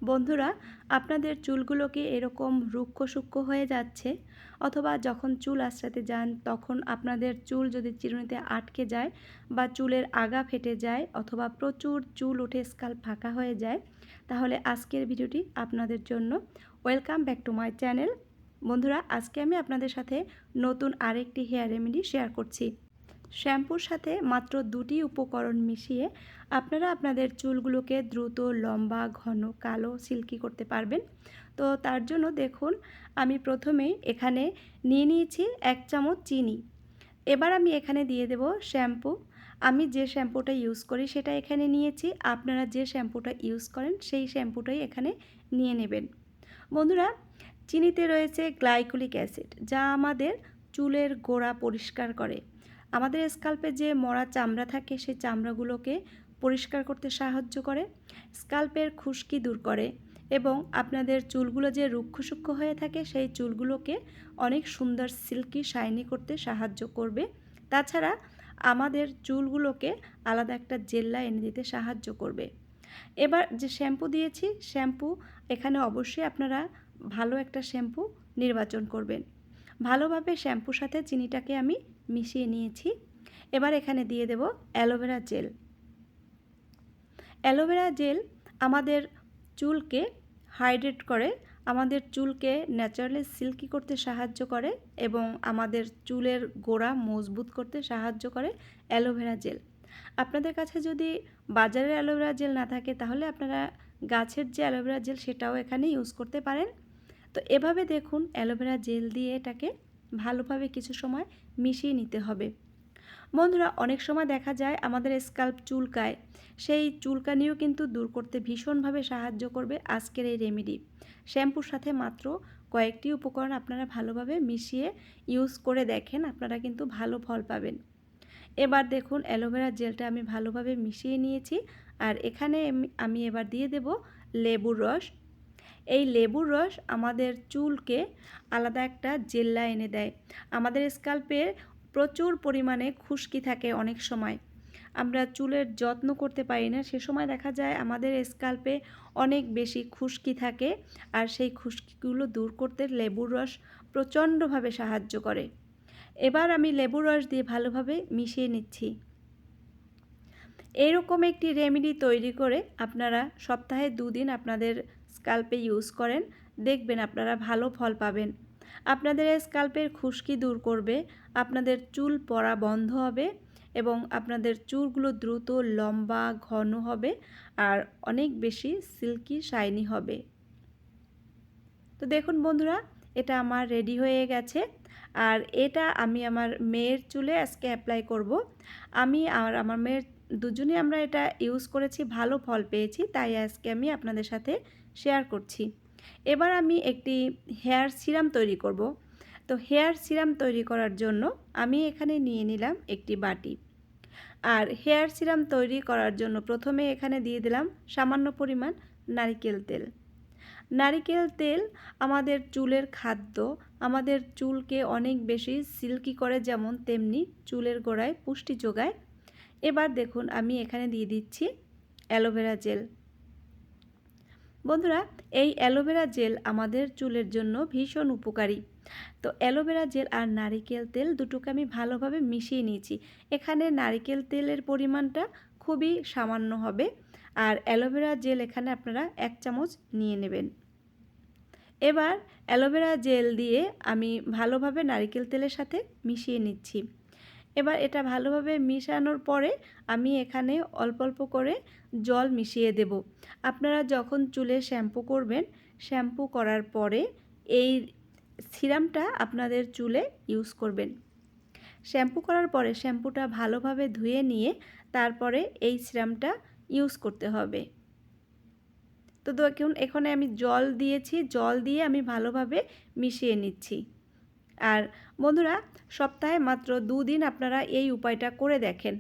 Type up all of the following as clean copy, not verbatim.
বন্ধুরা, আপনাদের চুলগুলো কি এরকম রুক্ষ সূক্ষ্ম হয়ে যাচ্ছে? অথবা যখন চুল আঁচড়াতে যান তখন আপনাদের চুল যদি চিরুনিতে আটকে যায় বা চুলের আগা ফেটে যায় অথবা প্রচুর চুল উঠে স্কাল্প ফাঁকা হয়ে যায়, তাহলে আজকের ভিডিওটি আপনাদের জন্য। Welcome back to my channel. বন্ধুরা, আজকে আমি আপনাদের সাথে নতুন আরেকটি হেয়ার রেমেডি শেয়ার করছি। শ্যাম্পুর সাথে মাত্র 2টি উপকরণ মিশিয়ে আপনারা আপনাদের চুলগুলোকে দ্রুত লম্বা, ঘন, কালো, সিল্কি করতে পারবেন। তো তার জন্য দেখুন, আমি প্রথমেই এখানে নিয়ে নিয়েছি 1 চামচ চিনি। এবার আমি এখানে দিয়ে দেব শ্যাম্পু। আমি যে শ্যাম্পুটা ইউজ করি সেটা এখানে নিয়েছি। আপনারা যে শ্যাম্পুটা ইউজ করেন সেই শ্যাম্পুটাই এখানে নিয়ে নেবেন। বন্ধুরা, চিনিতে রয়েছে গ্লাইকোলিক অ্যাসিড, যা আমাদের চুলের গোড়া পরিষ্কার করে। আমাদের স্কাল্পে যে মরা চামড়া থাকে সেই চামড়াগুলোকে পরিষ্কার করতে সাহায্য করে, স্কাল্পের খুশকি দূর করে এবং আপনাদের চুলগুলো যে রুক্ষ সূক্ষ্ম হয়ে থাকে সেই চুলগুলোকে অনেক সুন্দর সিল্কি শাইনি করতে সাহায্য করবে। তাছাড়া আমাদের চুলগুলোকে আলাদা একটা জেল্লা এনে দিতে সাহায্য করবে। এবার যে শ্যাম্পু দিয়েছি, শ্যাম্পু এখানে অবশ্যই আপনারা ভালো একটা শ্যাম্পু নির্বাচন করবেন। ভালোভাবে শ্যাম্পুর সাথে চিনিটাকে আমি মিশিয়ে নিয়েছি। এবার এখানে দিয়ে দেব অ্যালোভেরা জেল। অ্যালোভেরা জেল আমাদের চুলকে হাইড্রেট করে, আমাদের চুলকে ন্যাচারালি সিল্কি করতে সাহায্য করে এবং আমাদের চুলের গোড়া মজবুত করতে সাহায্য করে অ্যালোভেরা জেল। আপনাদের কাছে যদি বাজারের অ্যালোভেরা জেল না থাকে তাহলে আপনারা গাছের যে অ্যালোভেরা জেল সেটাও এখানে ইউজ করতে পারেন। তো এভাবে দেখুন, অ্যালোভেরা জেল দিয়ে এটাকে ভালোভাবে কিছু সময় মিশিয়ে নিতে হবে। বন্ধুরা, অনেক সময় দেখা যায় আমাদের স্কাল্প চুলকায়, সেই চুলকানিও কিন্তু দূর করতে ভীষণভাবে সাহায্য করবে আজকের এই রেমেডি। শ্যাম্পুর সাথে মাত্র কয়েকটি উপকরণ আপনারা ভালোভাবে মিশিয়ে ইউজ করে দেখেন, আপনারা কিন্তু ভালো ফল পাবেন। এবার দেখুন, অ্যালোভেরা জেলটা আমি ভালোভাবে মিশিয়ে নিয়েছি আর এখানে আমি এবার দিয়ে দেব লেবুর রস। এই লেবুর রস আমাদের চুলকে আলাদা একটা জেল্লা এনে দেয়। আমাদের স্কাল্পে প্রচুর পরিমাণে খুশকি থাকে, অনেক সময় আমরা চুলের যত্ন করতে পারি না, সে সময় দেখা যায় আমাদের স্কাল্পে অনেক বেশি খুশকি থাকে আর সেই খুশকিগুলো দূর করতে লেবুর রস প্রচণ্ডভাবে সাহায্য করে। এবার আমি লেবুর রস দিয়ে ভালোভাবে মিশিয়ে নিচ্ছি। এইরকম একটি রেমেডি তৈরি করে আপনারা সপ্তাহে 2 দিন আপনাদের স্কাল্পে ইউজ করেন, দেখবেন আপনারা ভালো ফল পাবেন। আপনাদের স্কাল্পের খুশকি দূর করবে, আপনাদের চুল পড়া বন্ধ হবে এবং আপনাদের চুলগুলো দ্রুত লম্বা, ঘন হবে আর অনেক বেশি সিল্কি শাইনি হবে। তো দেখুন বন্ধুরা, এটা আমার রেডি হয়ে গেছে আর এটা আমি আমার মেয়ের চুলে আজকে অ্যাপ্লাই করব। আমি আর আমার মেয়ের দুজনেই আমরা এটা ইউজ করেছি, ভালো ফল পেয়েছি, তাই আজকে আমি আপনাদের সাথে শেয়ার করছি। এবার আমি একটি হেয়ার সিরাম তৈরি করব। তো হেয়ার সিরাম তৈরি করার জন্য আমি এখানে নিয়ে নিলাম একটি বাটি। আর হেয়ার সিরাম তৈরি করার জন্য প্রথমে এখানে দিয়ে দিলাম সামান্য পরিমাণ নারকেল তেল। নারিকেল তেল আমাদের চুলের খাদ্য, আমাদের চুলকে অনেক বেশি সিল্কি করে, যেমন তেমনি চুলের গোড়ায় পুষ্টি যোগায়। এবার দেখুন, আমি এখানে দিয়ে দিচ্ছি অ্যালোভেরা জেল। বন্ধুরা, এই অ্যালোভেরা জেল আমাদের চুলের জন্য ভীষণ উপকারী। তো অ্যালোভেরা জেল আর নারিকেল তেল দুটোকে আমি ভালোভাবে মিশিয়ে নিয়েছি। এখানে নারিকেল তেলের পরিমাণটা খুবই সামান্য হবে আর অ্যালোভেরা জেল এখানে আপনারা 1 চামচ নিয়ে নেবেন। এবার অ্যালোভেরা জেল দিয়ে আমি ভালোভাবে নারকেল তেলের সাথে মিশিয়ে নিচ্ছি। এবার এটা ভালোভাবে মিশানোর পরে আমি এখানে অল্প অল্প করে জল মিশিয়ে দেব। আপনারা যখন চুলে শ্যাম্পু করবেন, শ্যাম্পু করার পরে এই সিরামটা আপনাদের চুলে ইউজ করবেন। শ্যাম্পু করার পরে শ্যাম্পুটা ভালোভাবে ধুয়ে নিয়ে তারপরে এই সিরামটা ইউজ করতে হবে। তো দেখুন, এখানে আমি জল দিয়েছি, জল দিয়ে আমি ভালোভাবে মিশিয়ে নিচ্ছি। আর বন্ধুরা, সপ্তাহে মাত্র 2 দিন আপনারা এই উপায়টা করে দেখেন।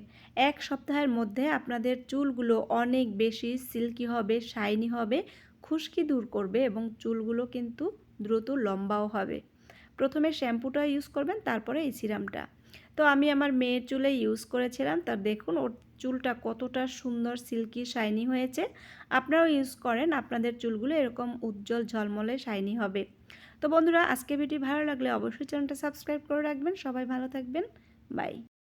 1 সপ্তাহের মধ্যে আপনাদের চুলগুলো অনেক বেশি সিল্কি হবে, শাইনি হবে, খুশকি দূর করবে এবং চুলগুলো কিন্তু দ্রুত লম্বাও হবে। প্রথমে শ্যাম্পুটা ইউজ করবেন, তারপরে এই সিরামটা। তো আমি আমার মেয়ের চুলে ইউজ করেছিলাম, তার দেখুন ওর চুলটা কতটা সুন্দর সিল্কি শাইনি হয়েছে। আপনারাও ইউজ করেন, আপনাদের চুলগুলো এরকম উজ্জ্বল ঝলমলে শাইনি হবে। তো বন্ধুরা, আজকে ভিডিও ভালো লাগলে অবশ্যই চ্যানেলটা সাবস্ক্রাইব করে রাখবেন। সবাই ভালো থাকবেন। বাই।